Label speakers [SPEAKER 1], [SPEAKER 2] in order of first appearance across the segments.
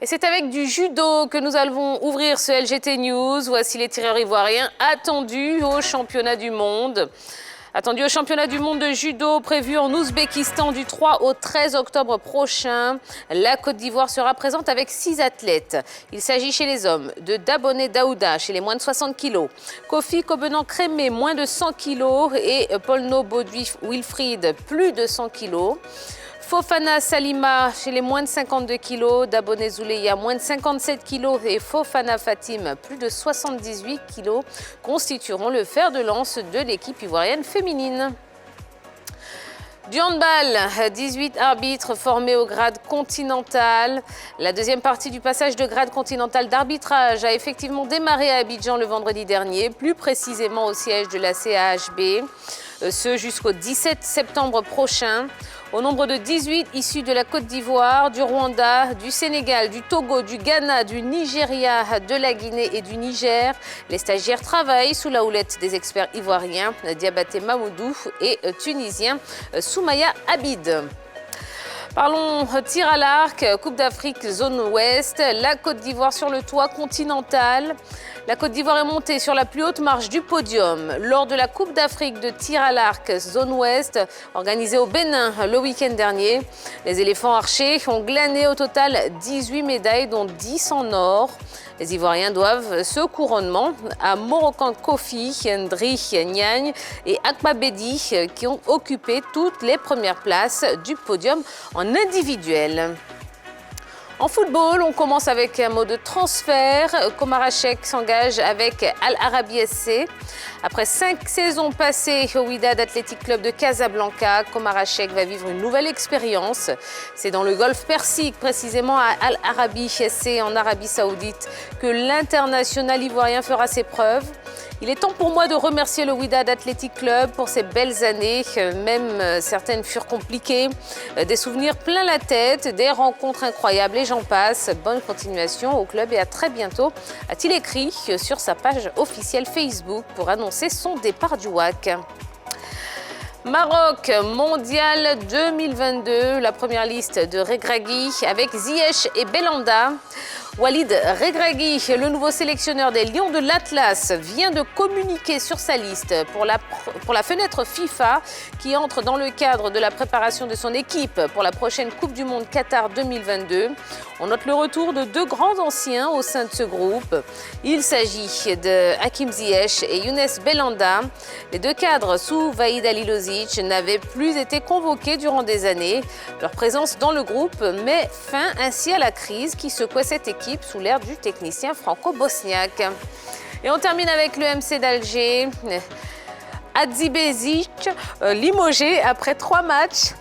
[SPEAKER 1] Et c'est avec du judo que nous allons ouvrir ce LGT News. Voici les tireurs ivoiriens attendus au championnat du monde. Attendus au championnat du monde de judo prévu en Ouzbékistan du 3 au 13 octobre prochain. La Côte d'Ivoire sera présente avec 6 athlètes. Il s'agit chez les hommes de Daboné Daouda, chez les moins de 60 kg, Kofi Kobenant-Crémé, moins de 100 kg et Polno Baudouin Wilfried, plus de 100 kg. Fofana Salima chez les moins de 52 kg, Daboné Zouleya moins de 57 kg et Fofana Fatim plus de 78 kg constitueront le fer de lance de l'équipe ivoirienne féminine. Du handball, 18 arbitres formés au grade continental. La deuxième partie du passage de grade continental d'arbitrage a effectivement démarré à Abidjan le vendredi dernier, plus précisément au siège de la CAHB, ce jusqu'au 17 septembre prochain. Au nombre de 18 issus de la Côte d'Ivoire, du Rwanda, du Sénégal, du Togo, du Ghana, du Nigeria, de la Guinée et du Niger, les stagiaires travaillent sous la houlette des experts ivoiriens Diabaté Mamoudou et tunisien Soumaya Abid. Parlons tir à l'arc, Coupe d'Afrique zone ouest, la Côte d'Ivoire sur le toit continental. La Côte d'Ivoire est montée sur la plus haute marche du podium lors de la Coupe d'Afrique de tir à l'arc zone ouest organisée au Bénin le week-end dernier. Les éléphants archers ont glané au total 18 médailles dont 10 en or. Les Ivoiriens doivent ce couronnement à Morokan Kofi, Ndri Niagne et Akma Bedi qui ont occupé toutes les premières places du podium en individuel. En football, on commence avec un mot de transfert. Komarachek s'engage avec Al Arabi SC. Après 5 saisons passées au Wydad Athletic Club de Casablanca, Komarachek va vivre une nouvelle expérience. C'est dans le Golfe Persique, précisément à Al Arabi SC en Arabie Saoudite, que l'international ivoirien fera ses preuves. Il est temps pour moi de remercier le Wydad Athletic Club pour ces belles années, même certaines furent compliquées, des souvenirs plein la tête, des rencontres incroyables et j'en passe. Bonne continuation au club et à très bientôt, a-t-il écrit sur sa page officielle Facebook pour annoncer son départ du WAC. Maroc, mondial 2022, la première liste de Regragui avec Ziyech et Belhanda. Walid Regragui, le nouveau sélectionneur des Lions de l'Atlas, vient de communiquer sur sa liste pour la fenêtre FIFA qui entre dans le cadre de la préparation de son équipe pour la prochaine Coupe du Monde Qatar 2022. On note le retour de 2 grands anciens au sein de ce groupe. Il s'agit de Hakim Ziyech et Younes Belhanda. Les 2 cadres sous Vahid Halilovic n'avaient plus été convoqués durant des années. Leur présence dans le groupe met fin ainsi à la crise qui secouait cette équipe sous l'ère du technicien franco-bosniaque. Et on termine avec le MC d'Alger. Hadzibezic, limogé après 3 matchs.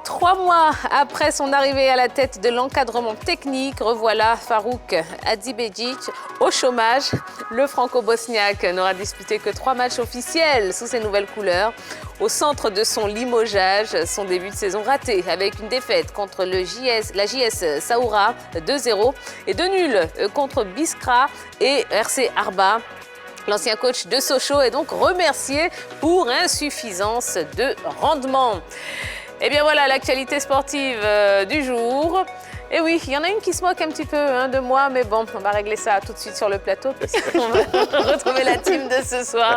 [SPEAKER 1] 3 mois après son arrivée à la tête de l'encadrement technique, revoilà Farouk Hadzibezic au chômage. Le franco-bosniaque n'aura disputé que 3 matchs officiels sous ses nouvelles couleurs. Au centre de son limogeage, son début de saison raté avec une défaite contre la JS Saoura 2-0 et 2 nuls contre Biskra et RC Arba. L'ancien coach de Sochaux est donc remercié pour insuffisance de rendement. Et bien voilà l'actualité sportive du jour. Et oui, il y en a une qui se moque un petit peu de moi, mais bon, on va régler ça tout de suite sur le plateau parce qu'on va retrouver la team de ce soir.